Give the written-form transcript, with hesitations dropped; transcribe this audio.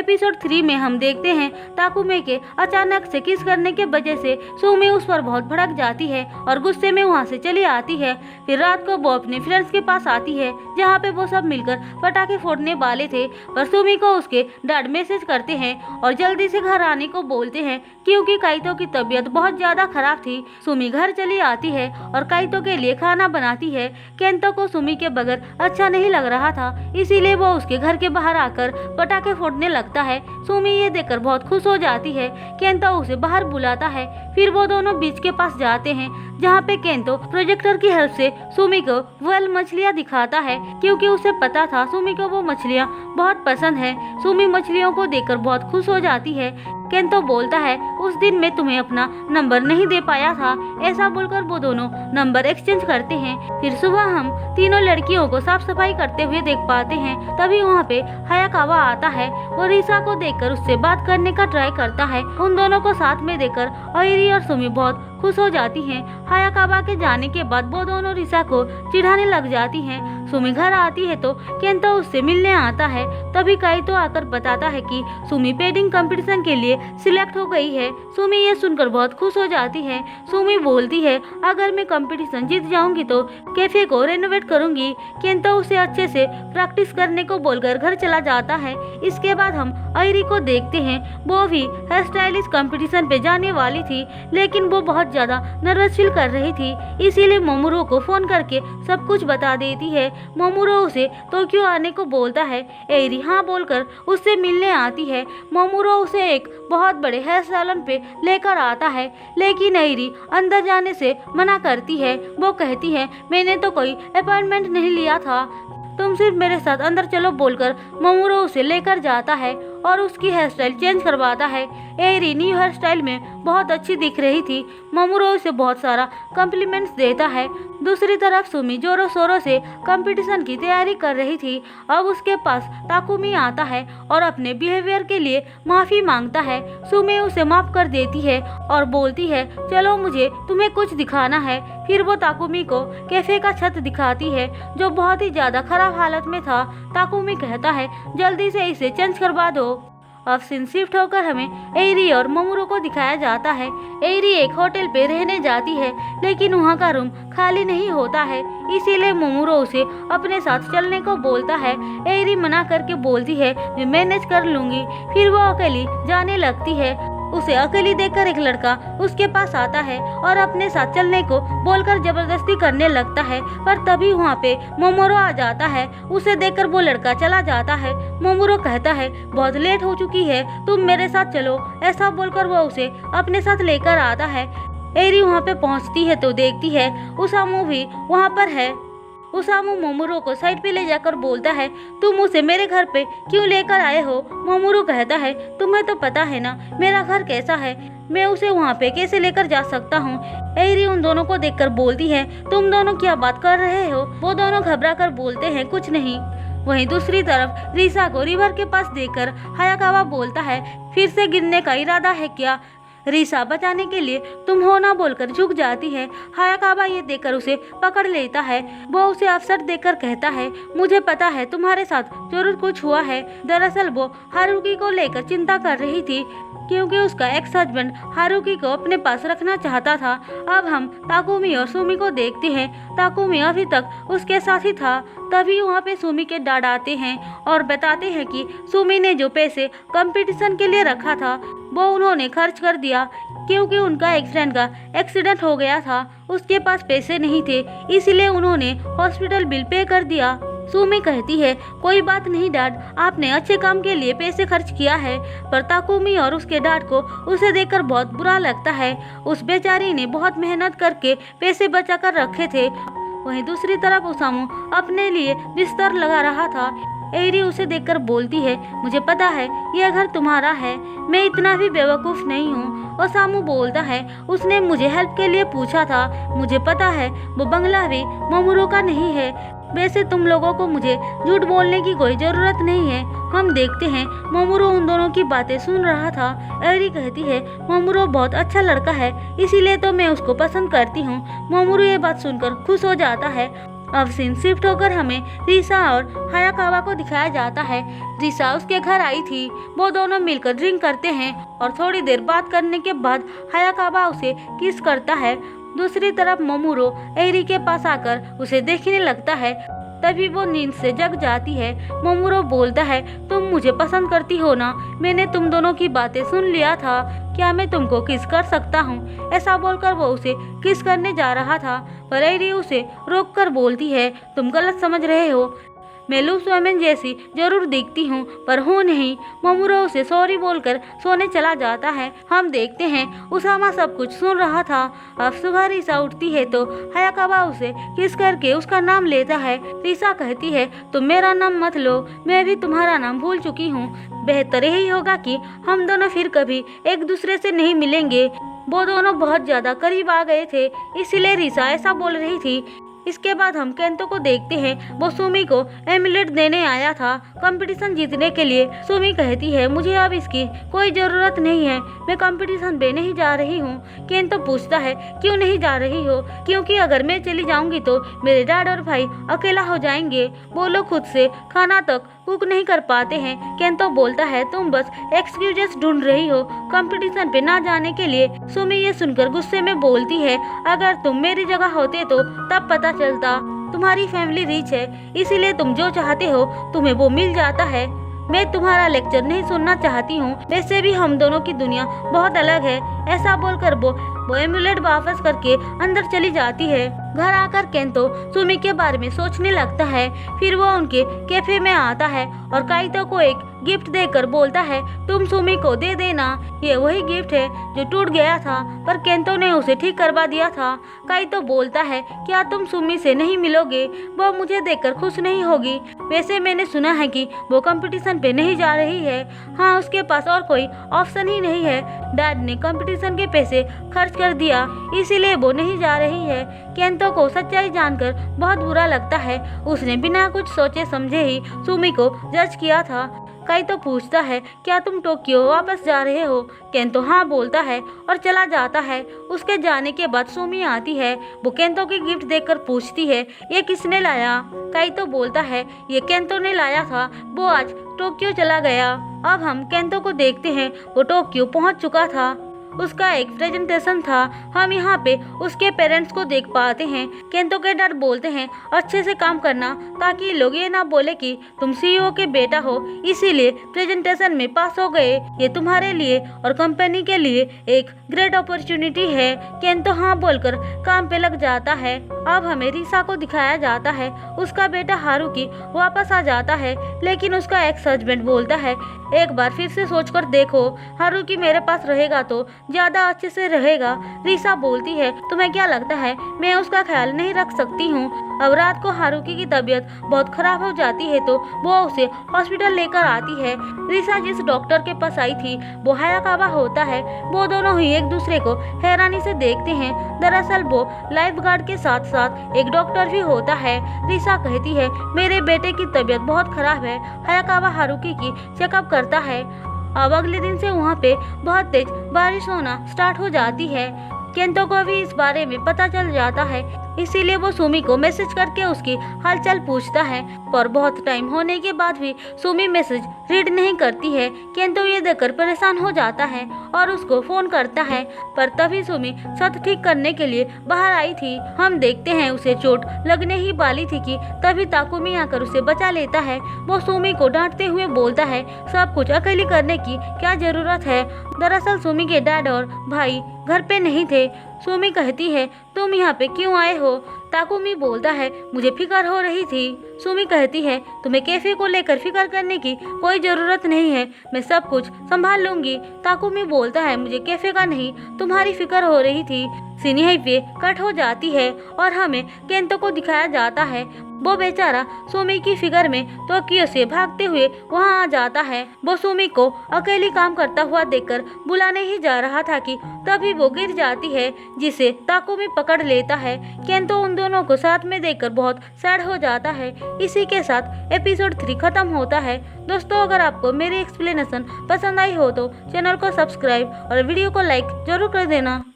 Episode 3 में हम देखते हैं ताकुमे के अचानक से किस करने के वजह से सुमी उस पर बहुत भड़क जाती है और गुस्से में वहाँ से चली आती है। फिर रात को वो अपने फ्रेंड्स के पास आती है जहाँ पे वो सब मिलकर पटाखे फोड़ने वाले थे, पर सुमी को उसके डैड मैसेज करते हैं और जल्दी से घर आने को बोलते हैं क्योंकि काइतो की तबीयत बहुत ज्यादा खराब थी। सुमी घर चली आती है और काइतो के लिए खाना बनाती है। केंतो को सुमी के बगैर अच्छा नहीं लग रहा था, इसीलिए वो उसके घर के बाहर आकर पटाखे फोड़ने लगता है। सुमी ये देखकर बहुत खुश हो जाती है। केंतो उसे बाहर बुलाता है। फिर वो दोनों बीच के पास जाते हैं जहाँ पे केंतो प्रोजेक्टर की हेल्प से सुमी को वेल मछलियाँ दिखाता है क्योंकि उसे पता था सुमी को वो मछलियाँ बहुत पसंद है। सुमी मछलियों को देखकर बहुत खुश हो जाती है। केंतो बोलता है उस दिन मैं तुम्हें अपना नंबर नहीं दे पाया था। ऐसा बोलकर वो दोनों नंबर एक्सचेंज करते हैं। फिर सुबह हम तीनों लड़कियों को साफ सफाई करते हुए देख पाते हैं। तभी वहाँ पे हायाकावा आता है। वो रिसा को देखकर उससे बात करने का ट्राई करता है। उन दोनों को साथ में देखकर आयरी और सुमी बहुत खुश हो जाती हैं। हायाकावा के जाने के बाद वो दोनों रिसा को चिढ़ाने लग जाती हैं। सुमी घर आती है तो केंतो उससे मिलने आता है। तभी काइतो आकर बताता है कि सुमी पेडिंग कंपटीशन के लिए सिलेक्ट हो गई है। सुमी ये सुनकर बहुत खुश हो जाती है। सुमी बोलती है अगर मैं कंपटीशन जीत जाऊंगी तो कैफे को रेनोवेट करूंगी। केंतो उसे अच्छे से प्रैक्टिस करने को बोलकर घर चला जाता है। इसके बाद हम आयरी को देखते हैं। वो भी हेयर स्टाइलिस्ट कंपटीशन पे जाने वाली थी, लेकिन वो बहुत ज्यादा नर्वस फील कर रही थी, इसीलिए मोमोरो को फोन करके सब कुछ बता देती है। मोमोरो उसे टोक्यो आने को बोलता है। आयरी हाँ बोलकर उससे मिलने आती है। मोमोरो उसे एक बहुत बड़े हेयर सैलून पे लेकर आता है, लेकिन आयरी अंदर जाने से मना करती है। वो कहती है मैंने तो कोई अपॉइंटमेंट नहीं लिया था, तुम सिर्फ मेरे साथ अंदर चलो बोलकर मोमोरो उसे लेकर जाता है और उसकी हेयर स्टाइल चेंज करवाता है। आयरी न्यू हेयर स्टाइल में बहुत अच्छी दिख रही थी। मोमोरो उसे बहुत सारा कॉम्प्लीमेंट्स देता है। दूसरी तरफ सुमी जोरों शोरों से कंपटीशन की तैयारी कर रही थी। अब उसके पास ताकुमी आता है और अपने बिहेवियर के लिए माफी मांगता है। सुमी उसे माफ कर देती है और बोलती है चलो मुझे तुम्हें कुछ दिखाना है। फिर वो ताकुमी को कैफे का छत दिखाती है जो बहुत ही ज्यादा खराब हालत में था। ताकुमी कहता है जल्दी से इसे चेंज करवा दो। अब सीन शिफ्ट होकर हमें आयरी और मोमोरो को दिखाया जाता है। आयरी एक होटल पे रहने जाती है, लेकिन वहाँ का रूम खाली नहीं होता है, इसीलिए मोमोरो उसे अपने साथ चलने को बोलता है। आयरी मना करके बोलती है मैं मैनेज कर लूंगी। फिर वो अकेली जाने लगती है। उसे अकेली देखकर एक लड़का उसके पास आता है और अपने साथ चलने को बोलकर जबरदस्ती करने लगता है, पर तभी वहाँ पे मोमोरो आ जाता है। उसे देखकर वो लड़का चला जाता है। मोमोरो कहता है बहुत लेट हो चुकी है, तुम मेरे साथ चलो। ऐसा बोलकर वो उसे अपने साथ लेकर आता है। आयरी वहाँ पे पहुँचती है तो देखती है उसामू भी वहाँ पर है। उसामू मोमोरो को साइड पे ले जाकर बोलता है तुम उसे मेरे घर पे क्यों लेकर आए हो। मोमोरो कहता है तुम्हें तो पता है ना मेरा घर कैसा है, मैं उसे वहाँ पे कैसे लेकर जा सकता हूँ। आयरी उन दोनों को देखकर बोलती है तुम दोनों क्या बात कर रहे हो। वो दोनों घबरा कर बोलते हैं कुछ नहीं। वहीं दूसरी तरफ रिसा को रिवर के पास देखकर हायाकावा बोलता है फिर से गिरने का इरादा है क्या। रिसा बचाने के लिए तुम हो ना बोलकर झुक जाती है। हायाकावा ये देखकर उसे पकड़ लेता है। वो उसे अवसर देकर कहता है मुझे पता है तुम्हारे साथ जरूर कुछ हुआ है। दरअसल वो हारुकी को लेकर चिंता कर रही थी क्योंकि उसका एक्स हस्बैंड हारुकी को अपने पास रखना चाहता था। अब हम ताकुमी और सुमी को देखते हैं। ताकुमी अभी तक उसके साथ ही था। तभी वहाँ पे सुमी के डैड आते हैं और बताते हैं कि सुमी ने जो पैसे कंपटीशन के लिए रखा था वो उन्होंने खर्च कर दिया क्योंकि उनका एक फ्रेंड का एक्सीडेंट हो गया था। उसके पास पैसे नहीं थे, इसलिए उन्होंने हॉस्पिटल बिल पे कर दिया। सुमी कहती है कोई बात नहीं डैड, आपने अच्छे काम के लिए पैसे खर्च किया है। पर ताकुमी और उसके डैड को उसे देखकर बहुत बुरा लगता है। उस बेचारी ने बहुत मेहनत करके पैसे बचा कर रखे थे। वहीं दूसरी तरफ उसामू अपने लिए बिस्तर लगा रहा था। आयरी उसे देखकर बोलती है मुझे पता है यह घर तुम्हारा है, मैं इतना भी बेवकूफ़ नहीं हूँ। ओसामू बोलता है उसने मुझे हेल्प के लिए पूछा था, मुझे पता है वो बंगला भी मोमोरो का नहीं है। वैसे तुम लोगों को मुझे झूठ बोलने की कोई ज़रूरत नहीं है। हम देखते हैं। मोमोरो उन दोनों की बातें सुन रहा था। आयरी कहती है मोमोरो बहुत अच्छा लड़का है, इसीलिए तो मैं उसको पसंद करती हूँ। मोमोरो ये बात सुनकर खुश हो जाता है। अब सीन शिफ्ट होकर हमें रिसा और हायाकावा को दिखाया जाता है। रिसा उसके घर आई थी। वो दोनों मिलकर ड्रिंक करते हैं और थोड़ी देर बात करने के बाद हायाकावा उसे किस करता है। दूसरी तरफ मोमोरो एरी के पास आकर उसे देखने लगता है। तभी वो नींद से जग जाती है। मोमोरो बोलता है, तुम मुझे पसंद करती हो ना? मैंने तुम दोनों की बातें सुन लिया था। क्या मैं तुमको किस कर सकता हूँ? ऐसा बोलकर वो उसे किस करने जा रहा था, पर एरी उसे रोककर बोलती है, तुम गलत समझ रहे हो। मैं लूस वुमेन जैसी जरूर दिखती हूँ, पर हूँ नहीं। मोमोरो उसे सॉरी बोलकर सोने चला जाता है। हम देखते हैं उसामा सब कुछ सुन रहा था। अब सुबह रिसा उठती है तो हायाकावा उसे किस करके उसका नाम लेता है। रिसा कहती है, तुम मेरा नाम मत लो, मैं भी तुम्हारा नाम भूल चुकी हूँ। बेहतर यही होगा कि हम दोनों फिर कभी एक दूसरे से नहीं मिलेंगे। वो दोनों बहुत ज्यादा करीब आ गए थे, इसीलिए रिसा ऐसा बोल रही थी। इसके बाद हम केंतो को देखते हैं। वो सुमी को एमुलेट देने आया था कंपटीशन जीतने के लिए। सुमी कहती है, मुझे अब इसकी कोई ज़रूरत नहीं है, मैं कंपटीशन पे नहीं जा रही हूँ। केंतो पूछता है, क्यों नहीं जा रही हो? क्योंकि अगर मैं चली जाऊंगी तो मेरे डैड और भाई अकेला हो जाएंगे। वो लोग खुद से खाना तक कुक नहीं कर पाते हैं। केंतो बोलता है, तुम बस एक्सक्यूजेस ढूंढ रही हो कंपटीशन पे ना जाने के लिए। सुमी ये सुनकर गुस्से में बोलती है, अगर तुम मेरी जगह होते तो तब पता चलता। तुम्हारी फैमिली रिच है, इसीलिए तुम जो चाहते हो तुम्हें वो मिल जाता है। मैं तुम्हारा लेक्चर नहीं सुनना चाहती हूँ। वैसे भी हम दोनों की दुनिया बहुत अलग है। ऐसा बोलकर वो एमुलेट वापस करके अंदर चली जाती है। घर आकर केंतो सुमी के बारे में सोचने लगता है। फिर वो उनके कैफे में आता है और काइतो को एक गिफ्ट देकर बोलता है, तुम सुमी को दे देना। ये वही गिफ्ट है जो टूट गया था, पर केंतो ने उसे ठीक करवा दिया था। काइतो बोलता है, क्या तुम सुमी से नहीं मिलोगे? वो मुझे देखकर खुश नहीं होगी। वैसे मैंने सुना है कि वो कंपटीशन पे नहीं जा रही है। हाँ, उसके पास और कोई ऑप्शन ही नहीं है। डैड ने कंपटीशन के पैसे खर्च कर दिया, इसीलिए वो नहीं जा रही है। केंतो को सच्चाई जानकर बहुत बुरा लगता है। उसने बिना कुछ सोचे समझे ही सुमी को जज किया था। काइतो पूछता है, क्या तुम टोक्यो वापस जा रहे हो? केंतो हाँ बोलता है और चला जाता है। उसके जाने के बाद सुमी आती है। वो केंतो की गिफ्ट देखकर पूछती है, ये किसने लाया? काइतो बोलता है, ये केंतो ने लाया था, वो आज टोक्यो चला गया। अब हम केंतो को देखते हैं। वो टोक्यो पहुंच चुका था। उसका एक प्रेजेंटेशन था। हम यहाँ पे उसके पेरेंट्स को देख पाते हैं। केंतो के डैड बोलते हैं, अच्छे से काम करना ताकि लोग ये ना बोले कि तुम सीईओ के बेटा हो, इसीलिए प्रेजेंटेशन में पास हो गए। ये तुम्हारे लिए और कंपनी के लिए एक ग्रेट अपॉर्चुनिटी है। केंतो हाँ बोलकर काम पे लग जाता है। अब हमें रिसा को दिखाया जाता है। उसका बेटा हारुकी वापस आ जाता है, लेकिन उसका एक्स हस्बैंड बोलता है, एक बार फिर से सोचकर देखो, हारुकी मेरे पास रहेगा तो ज्यादा अच्छे से रहेगा। रिसा बोलती है, तुम्हें क्या लगता है मैं उसका ख्याल नहीं रख सकती हूँ? अब रात को हारुकी की तबीयत बहुत खराब हो जाती है तो वो उसे हॉस्पिटल लेकर आती है। रिसा जिस डॉक्टर के पास आई थी वो हायाकावा होता है। वो दोनों ही एक दूसरे को हैरानी से देखते हैं। दरअसल वो लाइफ गार्ड के साथ साथ एक डॉक्टर भी होता है। रिसा कहती है, मेरे बेटे की तबीयत बहुत खराब है। हायाकावा हारुकी की चेकअप करता है। अब अगले दिन से वहाँ पे बहुत तेज बारिश होना स्टार्ट हो जाती है। केंतो को भी इस बारे में पता चल जाता है, इसीलिए वो सुमी को मैसेज करके उसकी हालचाल पूछता है। पर बहुत टाइम होने के बाद भी सुमी मैसेज रीड नहीं करती है। केंतो ये देखकर परेशान हो जाता है और उसको फोन करता है, पर तभी सुमी छत ठीक करने के लिए बाहर आई थी। हम देखते हैं उसे चोट लगने ही वाली थी कि तभी ताकुमी आकर उसे बचा लेता है। वो सुमी को डांटते हुए बोलता है, सब कुछ अकेली करने की क्या जरूरत है? दरअसल सुमी के डैड और भाई घर पे नहीं थे। सुमी कहती है, तुम यहाँ पे क्यों आए हो? ताकुमी बोलता है, मुझे फिक्र हो रही थी। सुमी कहती है, तुम्हें कैफे को लेकर फिक्र करने की कोई ज़रूरत नहीं है, मैं सब कुछ संभाल लूंगी। ताकुमी बोलता है, मुझे कैफे का नहीं, तुम्हारी फिक्र हो रही थी। सीन यहीं पे कट हो जाती है और हमें केंतो को दिखाया जाता है। वो बेचारा सुमी की फिक्र में टोक्यो से भागते हुए वहाँ आ जाता है। वो सुमी को अकेली काम करता हुआ देखकर बुलाने ही जा रहा था कि तभी वो गिर जाती है, जिसे ताकुमी पकड़ लेता है। केंतो उन दोनों को साथ में देखकर बहुत सैड हो जाता है। इसी के साथ एपिसोड 3 खत्म होता है। दोस्तों, अगर आपको मेरी एक्सप्लेनेशन पसंद आई हो तो चैनल को सब्सक्राइब और वीडियो को लाइक जरूर कर देना।